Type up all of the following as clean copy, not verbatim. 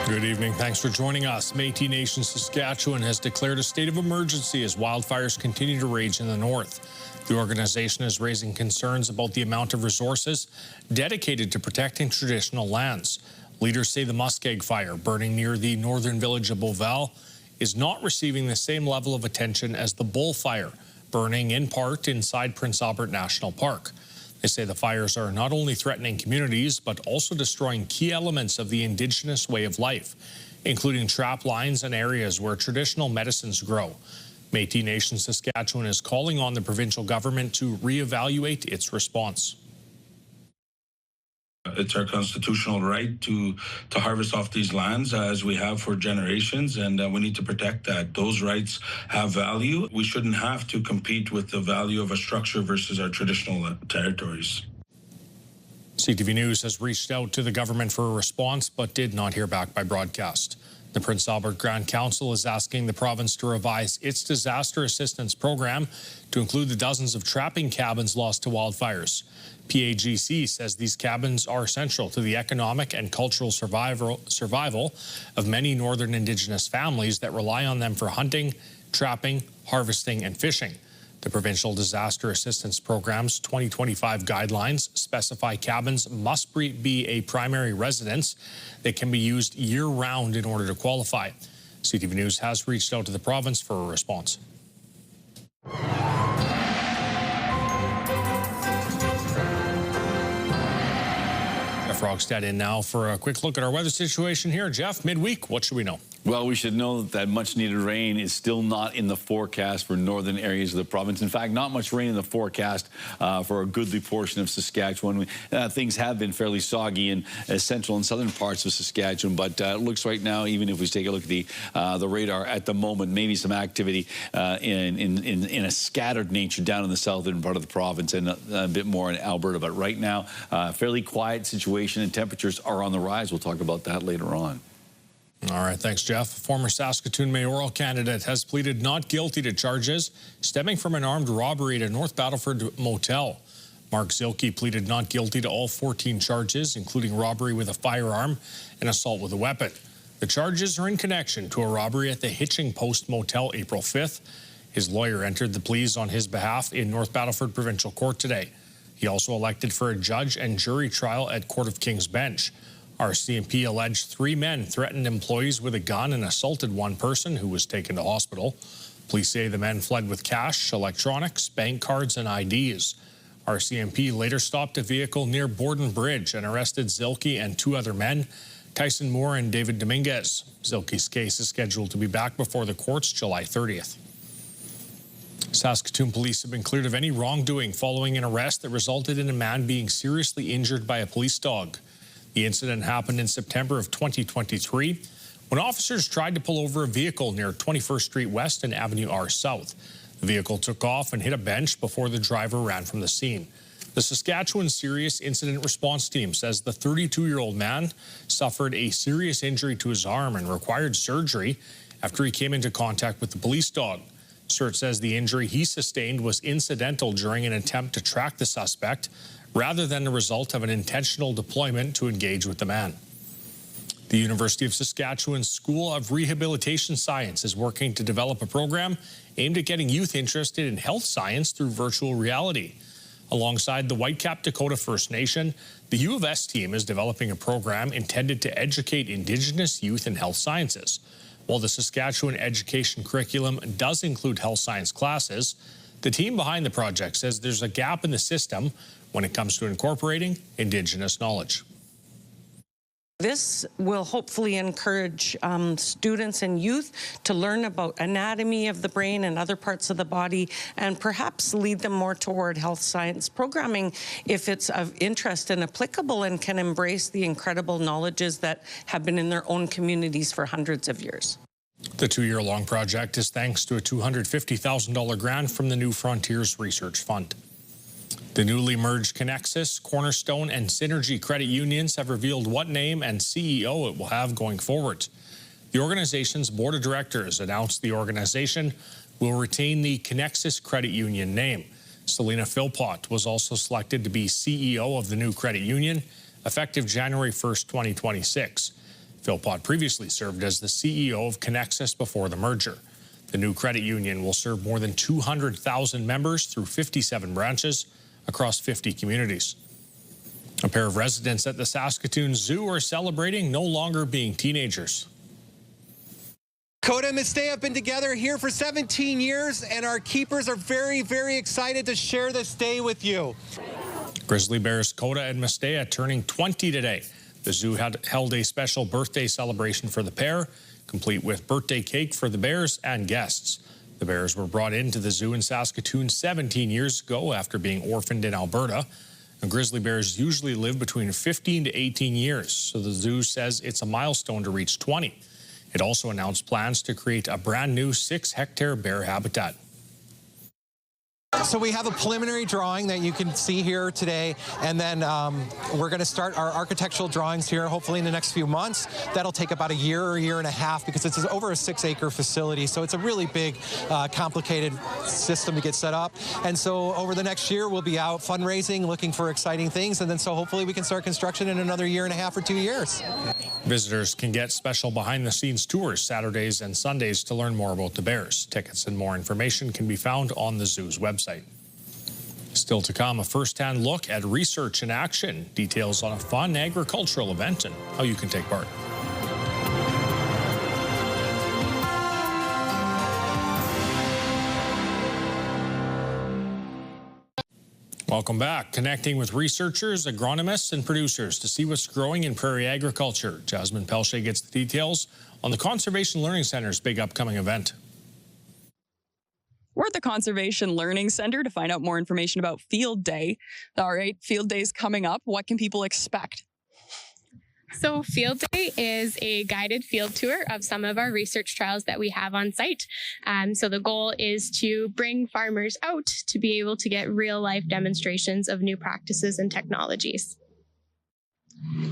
Good evening. Thanks for joining us. Métis Nation Saskatchewan has declared a state of emergency as wildfires continue to rage in the north. The organization is raising concerns about the amount of resources dedicated to protecting traditional lands. Leaders say the muskeg fire burning near the northern village of Beauval is not receiving the same level of attention as the bull fire burning in part inside Prince Albert National Park. They say the fires are not only threatening communities, but also destroying key elements of the Indigenous way of life, including trap lines and areas where traditional medicines grow. Métis Nation Saskatchewan is calling on the provincial government to reevaluate its response. It's our constitutional right to harvest off these lands as we have for generations, and we need to protect that. Those rights have value. We shouldn't have to compete with the value of a structure versus our traditional territories. CTV News has reached out to the government for a response, but did not hear back by broadcast. The Prince Albert Grand Council is asking the province to revise its disaster assistance program to include the dozens of trapping cabins lost to wildfires. PAGC says these cabins are essential to the economic and cultural survival of many northern Indigenous families that rely on them for hunting, trapping, harvesting, and fishing. The Provincial Disaster Assistance Program's 2025 guidelines specify cabins must be a primary residence that can be used year-round in order to qualify. CTV News has reached out to the province for a response. Jeff Rogstad in now for a quick look at our weather situation here. Jeff, midweek, what should we know? Well, we should know that much-needed rain is still not in the forecast for northern areas of the province. In fact, not much rain in the forecast for a goodly portion of Saskatchewan. Things have been fairly soggy in central and southern parts of Saskatchewan, but it looks right now, even if we take a look at the radar at the moment, maybe some activity in a scattered nature down in the southern part of the province and a bit more in Alberta. But right now, fairly quiet situation, and temperatures are on the rise. We'll talk about that later on. All right, thanks, Jeff. Former Saskatoon mayoral candidate has pleaded not guilty to charges stemming from an armed robbery at a North Battleford motel. Mark Zilke pleaded not guilty to all 14 charges, including robbery with a firearm and assault with a weapon. The charges are in connection to a robbery at the Hitching Post Motel April 5th. His lawyer entered the pleas on his behalf in North Battleford Provincial Court today. He also elected for a judge and jury trial at Court of King's Bench. RCMP alleged 3 men threatened employees with a gun and assaulted one person who was taken to hospital. Police say the men fled with cash, electronics, bank cards, and IDs. RCMP later stopped a vehicle near Borden Bridge and arrested Zilke and 2 other men, Tyson Moore and David Dominguez. Zilke's case is scheduled to be back before the courts July 30th. Saskatoon police have been cleared of any wrongdoing following an arrest that resulted in a man being seriously injured by a police dog. The incident happened in September of 2023 when officers tried to pull over a vehicle near 21st Street West and Avenue R South. The vehicle took off and hit a bench before the driver ran from the scene. The Saskatchewan Serious Incident Response Team says the 32-year-old man suffered a serious injury to his arm and required surgery after he came into contact with the police dog. CERT says the injury he sustained was incidental during an attempt to track the suspect, rather than the result of an intentional deployment to engage with the man. The University of Saskatchewan School of Rehabilitation Science is working to develop a program aimed at getting youth interested in health science through virtual reality. Alongside the Whitecap Dakota First Nation, the U of S team is developing a program intended to educate Indigenous youth in health sciences. While the Saskatchewan education curriculum does include health science classes, the team behind the project says there's a gap in the system when it comes to incorporating Indigenous knowledge. This will hopefully encourage students and youth to learn about anatomy of the brain and other parts of the body, and perhaps lead them more toward health science programming if it's of interest and applicable and can embrace the incredible knowledges that have been in their own communities for hundreds of years. The 2-year-long project is thanks to a $250,000 grant from the New Frontiers Research Fund. The newly merged Connexus, Cornerstone, and Synergy credit unions have revealed what name and CEO it will have going forward. The organization's board of directors announced the organization will retain the Connexus Credit Union name. Selena Philpott was also selected to be CEO of the new credit union, effective January 1st, 2026. Philpott previously served as the CEO of Connexus before the merger. The new credit union will serve more than 200,000 members through 57 branches across 50 communities. A pair of residents at the Saskatoon Zoo are celebrating no longer being teenagers. Coda and Mistay have been together here for 17 years, and our keepers are very, very excited to share this day with you. Grizzly Bears Coda and Mistay turning 20 today. The zoo held a special birthday celebration for the pair, complete with birthday cake for the Bears and guests. The Bears were brought into the zoo in Saskatoon 17 years ago after being orphaned in Alberta. And Grizzly Bears usually live between 15 to 18 years, so the zoo says it's a milestone to reach 20. It also announced plans to create a brand new 6-hectare bear habitat. So we have a preliminary drawing that you can see here today, and then we're going to start our architectural drawings here hopefully in the next few months. That'll take about a year or year and a half because it's over a 6-acre facility, so it's a really big, complicated system to get set up. And so over the next year, we'll be out fundraising, looking for exciting things, and then so hopefully we can start construction in another year and a half or 2 years. Visitors can get special behind-the-scenes tours Saturdays and Sundays to learn more about the Bears. Tickets and more information can be found on the zoo's website. Still to come, a first-hand look at research in action, details on a fun agricultural event and how you can take part. Welcome back. Connecting with researchers, agronomists, and producers to see what's growing in prairie agriculture. Jasmine Pelche gets the details on the Conservation Learning Center's big upcoming event. We're at the Conservation Learning Center to find out more information about Field Day. All right, Field Day is coming up. What can people expect? So Field Day is a guided field tour of some of our research trials that we have on site. So the goal is to bring farmers out to be able to get real life demonstrations of new practices and technologies.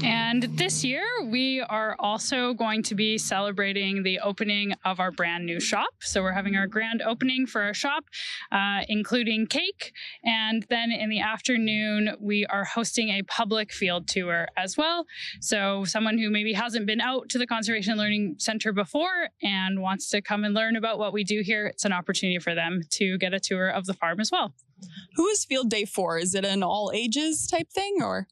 And this year, we are also going to be celebrating the opening of our brand new shop. So we're having our grand opening for our shop, including cake. And then in the afternoon, we are hosting a public field tour as well. So someone who maybe hasn't been out to the Conservation Learning Center before and wants to come and learn about what we do here, it's an opportunity for them to get a tour of the farm as well. Who is Field Day for? Is it an all ages type thing or?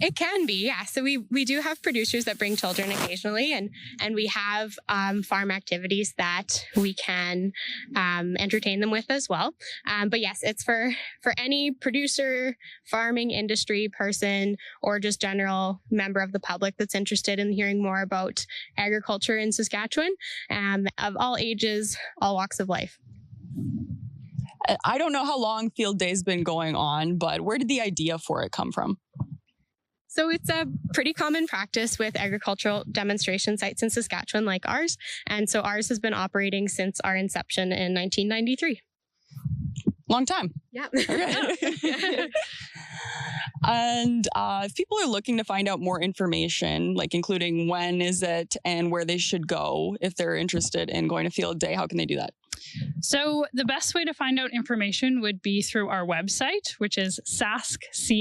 It can be, yeah. So we do have producers that bring children occasionally, and we have farm activities that we can entertain them with as well. But yes, it's for any producer, farming industry person, or just general member of the public that's interested in hearing more about agriculture in Saskatchewan, of all ages, all walks of life. I don't know how long Field Day's been going on, but where did the idea for it come from? So it's a pretty common practice with agricultural demonstration sites in Saskatchewan like ours. And so ours has been operating since our inception in 1993. Long time. Yeah. And if people are looking to find out more information, like including when is it and where they should go, if they're interested in going to Field Day, how can they do that? So the best way to find out information would be through our website, which is saskclc.ca.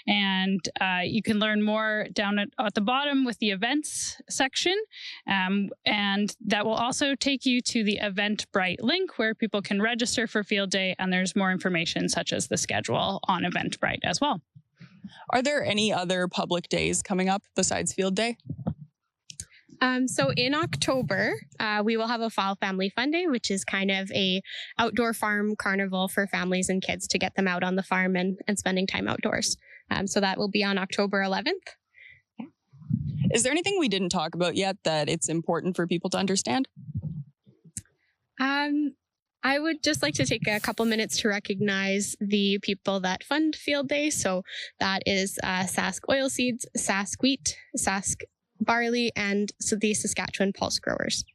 And you can learn more down at the bottom with the events section. And that will also take you to the Eventbrite link where people can register for Field Day. And there's more information such as the schedule on Eventbrite as well. Are there any other public days coming up besides Field Day? So in October, we will have a Fall Family Fun Day, which is kind of a outdoor farm carnival for families and kids to get them out on the farm and spending time outdoors. So that will be on October 11th. Yeah. Is there anything we didn't talk about yet that it's important for people to understand? I would just like to take a couple minutes to recognize the people that fund Field Day. So that is Sask Oilseeds, Sask Wheat, Sask Barley, and so the Saskatchewan Pulse Growers.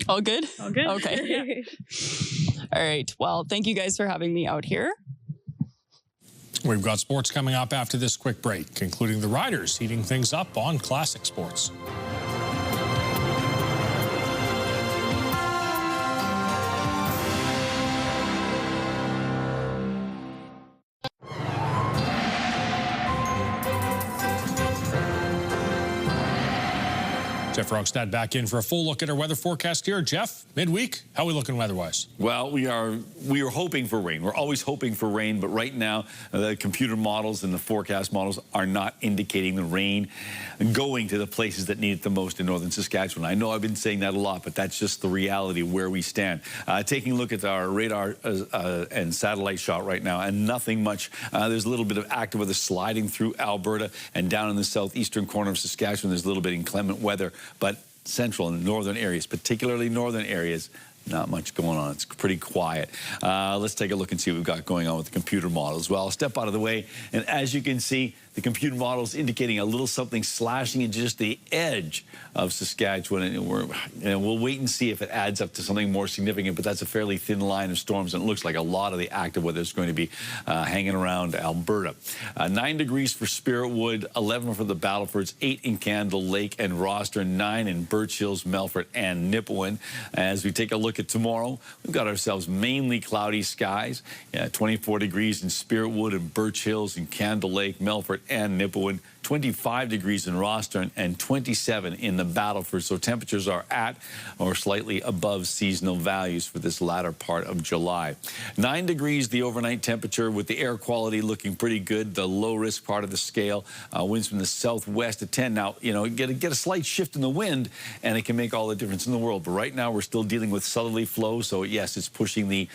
All good? All good. Okay. All right. Well, thank you guys for having me out here. We've got sports coming up after this quick break, including the Riders heating things up on Classic Sports. Jeff Rogstad back in for a full look at our weather forecast here. Jeff, midweek, how are we looking weather-wise? Well, we are hoping for rain. We're always hoping for rain, but right now the computer models and the forecast models are not indicating the rain going to the places that need it the most in northern Saskatchewan. I know I've been saying that a lot, but that's just the reality of where we stand. Taking a look at our radar and satellite shot right now, and nothing much. There's a little bit of active weather sliding through Alberta, and down in the southeastern corner of Saskatchewan, there's a little bit of inclement weather. But central and northern areas, particularly northern areas, not much going on. It's pretty quiet. Let's take a look and see what we've got going on with the computer models. Well, I'll step out of the way, and as you can see, the computer model is indicating a little something slashing into just the edge of Saskatchewan, and we'll wait and see if it adds up to something more significant, but that's a fairly thin line of storms, and it looks like a lot of the active weather is going to be hanging around Alberta. 9 degrees for Spiritwood, 11 for the Battlefords, 8 in Candle Lake and Rostron, 9 in Birch Hills, Melfort, and Nipawin. As we take a look at tomorrow, we've got ourselves mainly cloudy skies. 24 degrees in Spiritwood and Birch Hills and Candle Lake, Melfort, and Nipawin, 25 degrees in Rostron, and 27 in the Battleford. So temperatures are at or slightly above seasonal values for this latter part of July. 9 degrees the overnight temperature, with the air quality looking pretty good. The low risk part of the scale, winds from the southwest at 10. Now, get a slight shift in the wind, and it can make all the difference in the world. But right now, we're still dealing with southerly flow. So yes, it's pushing the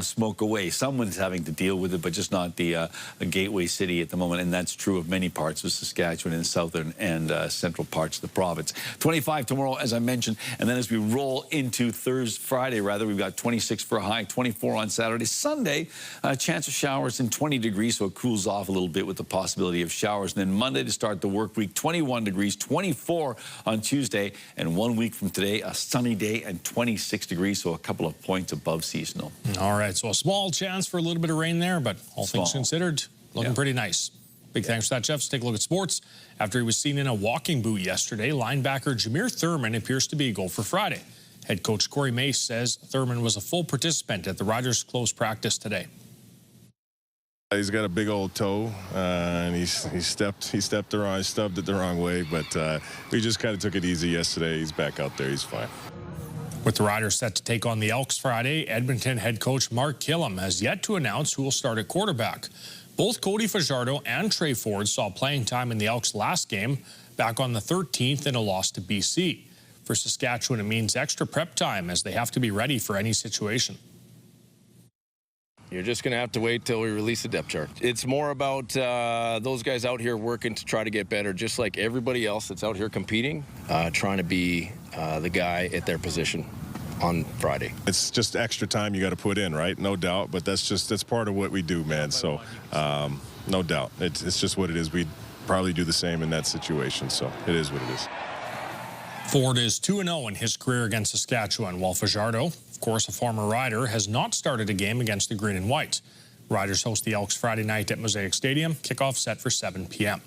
smoke away. Someone's having to deal with it, but just not the gateway city at the moment. And that's true of many parts of Saskatchewan in southern and central parts of the province. 25 tomorrow, as I mentioned, and then as we roll into Friday, we've got 26 for a high, 24 on Saturday. Sunday, a chance of showers and 20 degrees, so it cools off a little bit with the possibility of showers. And then Monday to start the work week, 21 degrees, 24 on Tuesday, and 1 week from today, a sunny day and 26 degrees, so a couple of points above seasonal. All right, so a small chance for a little bit of rain there, but all things considered, looking pretty nice. Big thanks for that, Jeff. Let's take a look at sports. After he was seen in a walking boot yesterday, linebacker Jameer Thurman appears to be a goal for Friday. Head coach Corey Mace says Thurman was a full participant at the Riders' close practice today. He's got a big old toe, and he stubbed it the wrong way, but we just kind of took it easy yesterday. He's back out there. He's fine. With the Riders set to take on the Elks Friday, Edmonton head coach Mark Killam has yet to announce who will start at quarterback. Both Cody Fajardo and Trey Ford saw playing time in the Elks' last game back on the 13th in a loss to BC. For Saskatchewan, it means extra prep time as they have to be ready for any situation. You're just going to have to wait till we release the depth chart. It's more about those guys out here working to try to get better, just like everybody else that's out here competing, trying to be the guy at their position on Friday. It's just extra time you got to put in, right? No doubt, but that's part of what we do, man. So no doubt. It's just what it is. We'd probably do the same in that situation, so it is what it is. Ford is 2-0 in his career against Saskatchewan, while Fajardo, of course a former Rider, has not started a game against the Green and White. Riders host the Elks Friday night at Mosaic Stadium, kickoff set for 7 p.m.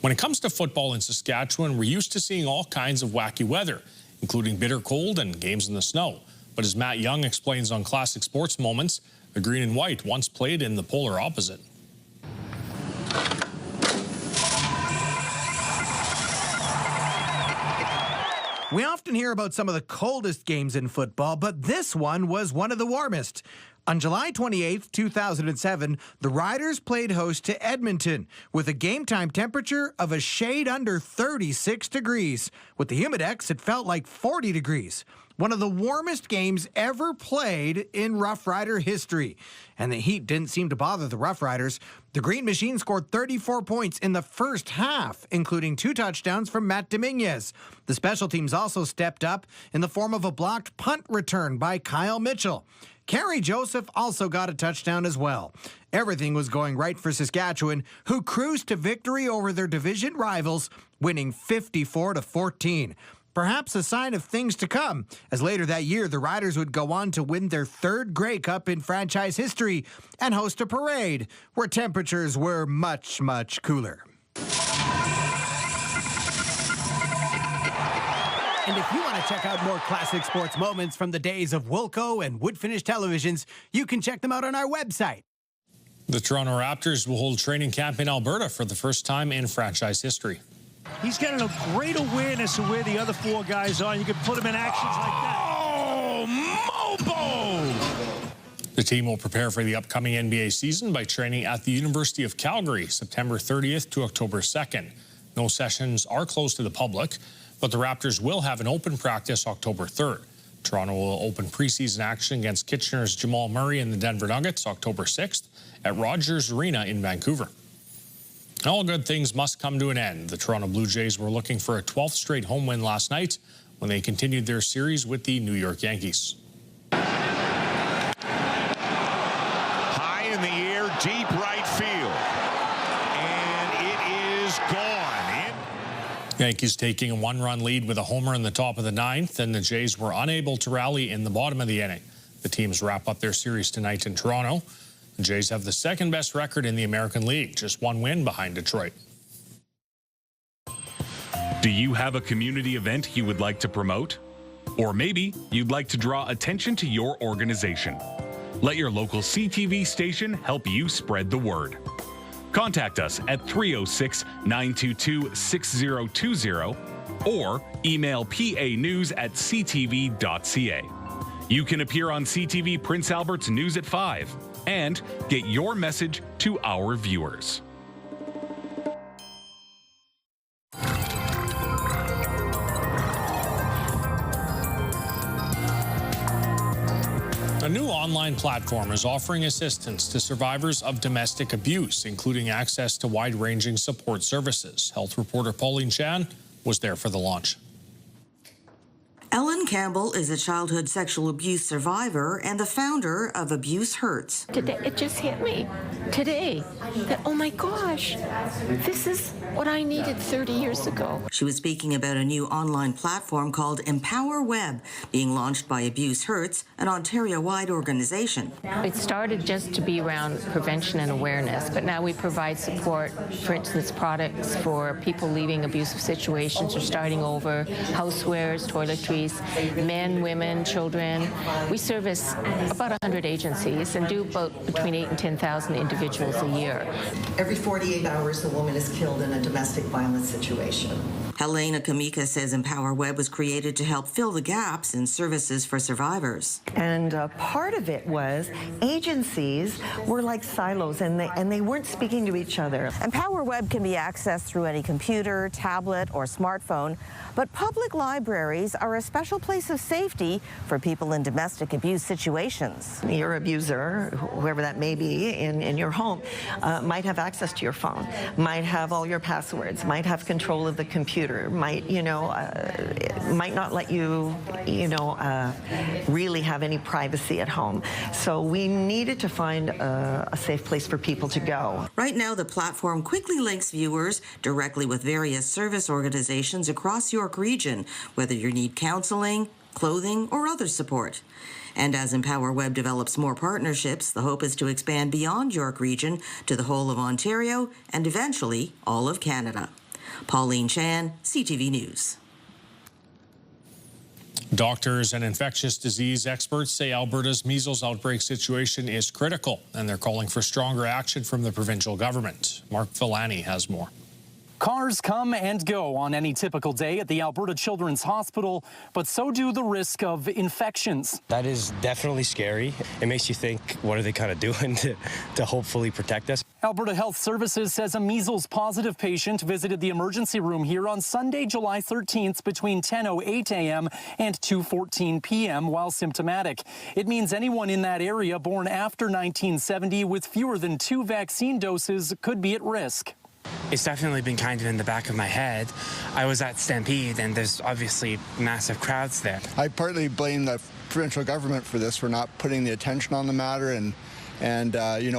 When it comes to football in Saskatchewan, we're used to seeing all kinds of wacky weather, including bitter cold and games in the snow. But as Matt Young explains on Classic Sports Moments, the Green and White once played in the polar opposite. We often hear about some of the coldest games in football, but this one was one of the warmest. On July 28, 2007, the Riders played host to Edmonton with a game-time temperature of a shade under 36 degrees. With the Humidex, it felt like 40 degrees. One of the warmest games ever played in Rough Rider history. And the heat didn't seem to bother the Rough Riders. The Green Machine scored 34 points in the first half, including 2 touchdowns from Matt Dominguez. The special teams also stepped up in the form of a blocked punt return by Kyle Mitchell. Kerry Joseph also got a touchdown as well. Everything was going right for Saskatchewan, who cruised to victory over their division rivals, winning 54-14. Perhaps a sign of things to come, as later that year the Riders would go on to win their 3rd Grey Cup in franchise history and host a parade where temperatures were much, much cooler. And if you want to check out more classic sports moments from the days of Wilco and Woodfinish televisions, you can check them out on our website. The Toronto Raptors will hold training camp in Alberta for the first time in franchise history. He's got a great awareness of where the other four guys are. You can put him in actions like that. Oh, Mobo! The team will prepare for the upcoming NBA season by training at the University of Calgary, September 30th to October 2nd. No sessions are closed to the public, but the Raptors will have an open practice October 3rd. Toronto will open preseason action against Kitchener's Jamal Murray and the Denver Nuggets October 6th at Rogers Arena in Vancouver. All good things must come to an end. The Toronto Blue Jays were looking for a 12th straight home win last night when they continued their series with the New York Yankees. High in the air, deep right field. And it is gone. Yankees taking a one-run lead with a homer in the top of the ninth, and the Jays were unable to rally in the bottom of the inning. The teams wrap up their series tonight in Toronto. The Jays have the second-best record in the American League, just one win behind Detroit. Do you have a community event you would like to promote? Or maybe you'd like to draw attention to your organization. Let your local CTV station help you spread the word. Contact us at 306-922-6020 or email panews@ctv.ca. You can appear on CTV Prince Albert's News at 5 and get your message to our viewers. A new online platform is offering assistance to survivors of domestic abuse, including access to wide-ranging support services. Health reporter Pauline Chan was there for the launch. Ellen Campbell is a childhood sexual abuse survivor and the founder of Abuse Hurts. Today, it just hit me today that, oh my gosh, this is what I needed 30 years ago. She was speaking about a new online platform called Empower Web, being launched by Abuse Hurts, an Ontario-wide organization. It started just to be around prevention and awareness, but now we provide support, for instance, products for people leaving abusive situations or starting over, housewares, toiletries, men, women, children. We service about 100 agencies and do about between 8,000 and 10,000 individuals a year. Every 48 hours, a woman is killed in a domestic violence situation. Helena Kamika says Empower Web was created to help fill the gaps in services for survivors. And part of it was agencies were like silos and they weren't speaking to each other. Empower Web can be accessed through any computer, tablet, or smartphone, but public libraries are a special place of safety for people in domestic abuse situations. Your abuser, whoever that may be in your home, might have access to your phone, might have all your passwords, might have control of the computer, might might not let you really have any privacy at home. So we needed to find a safe place for people to go. Right now, the platform quickly links viewers directly with various service organizations across York Region, whether you need counseling, clothing, or other support. And as Empower Web develops more partnerships, the hope is to expand beyond York Region to the whole of Ontario and eventually all of Canada. Pauline Chan, CTV News. Doctors and infectious disease experts say Alberta's measles outbreak situation is critical, and they're calling for stronger action from the provincial government. Mark Villani has more. Cars come and go on any typical day at the Alberta Children's Hospital, but so do the risk of infections. That is definitely scary. It makes you think, what are they kind of doing to hopefully protect us? Alberta Health Services says a measles positive patient visited the emergency room here on Sunday, July 13th between 10:08 a.m. and 2:14 p.m. while symptomatic. It means anyone in that area born after 1970 with fewer than 2 vaccine doses could be at risk. It's definitely been kind of in the back of my head. I was at Stampede, and there's obviously massive crowds there. I partly blame the provincial government for this, for not putting the attention on the matter and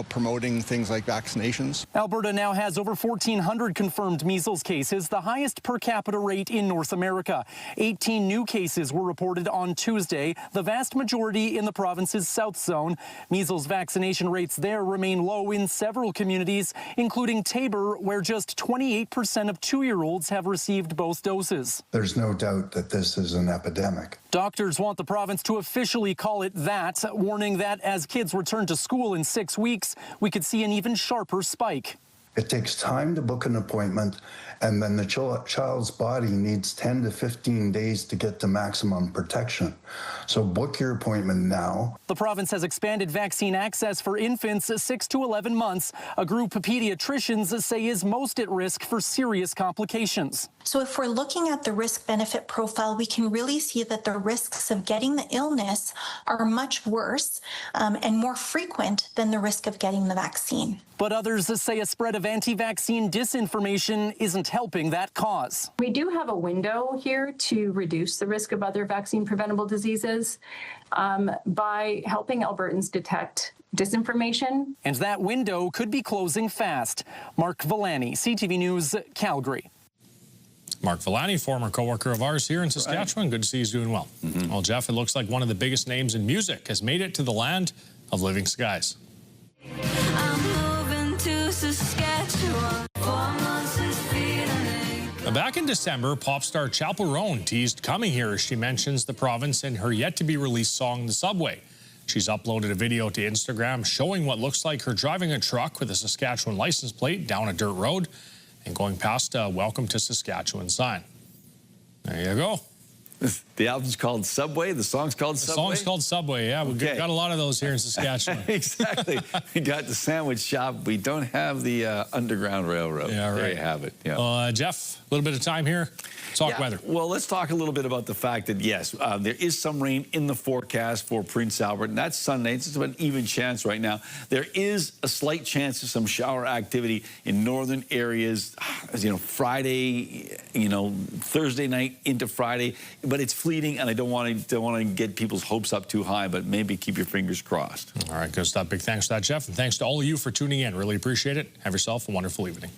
promoting things like vaccinations. Alberta now has over 1,400 confirmed measles cases, the highest per capita rate in North America. 18 new cases were reported on Tuesday, the vast majority in the province's south zone. Measles vaccination rates there remain low in several communities, including Taber, where just 28% of 2-year-olds have received both doses. There's no doubt that this is an epidemic. Doctors want the province to officially call it that, warning that as kids return to school in 6 weeks, we could see an even sharper spike. It takes time to book an appointment, and then the child's body needs 10 to 15 days to get to maximum protection. So book your appointment now. The province has expanded vaccine access for infants 6 to 11 months, a group pediatricians say is most at risk for serious complications. So if we're looking at the risk-benefit profile, we can really see that the risks of getting the illness are much worse and more frequent than the risk of getting the vaccine. But others say a spread of anti-vaccine disinformation isn't helping that cause. We do have a window here to reduce the risk of other vaccine-preventable diseases by helping Albertans detect disinformation. And that window could be closing fast. Mark Villani, CTV News, Calgary. Mark Villani, former co-worker of ours here in Saskatchewan. Right. Good to see he's doing well. Well, Jeff, it looks like one of the biggest names in music has made it to the land of living skies. I'm moving to Saskatchewan. 4 months is feeling. Back in December, pop star Chapel Roan teased coming here as she mentions the province in her yet-to-be-released song, The Subway. She's uploaded a video to Instagram showing what looks like her driving a truck with a Saskatchewan license plate down a dirt road and going past a Welcome to Saskatchewan sign. There you go. The album's called Subway. The song's called Subway. The song's called Subway, yeah. We've got a lot of those here in Saskatchewan. Exactly. We got the sandwich shop. We don't have the Underground Railroad. Yeah, right. There you have it. Yeah. Jeff, a little bit of time here. Talk weather. Well, let's talk a little bit about the fact that, yes, there is some rain in the forecast for Prince Albert, and that's Sunday. It's just an even chance right now. There is a slight chance of some shower activity in northern areas, Friday, Thursday night into Friday, but it's fleeting, and I don't want to get people's hopes up too high, but maybe keep your fingers crossed. All right, good stuff. Big thanks for that, Jeff, and thanks to all of you for tuning in. Really appreciate it. Have yourself a wonderful evening.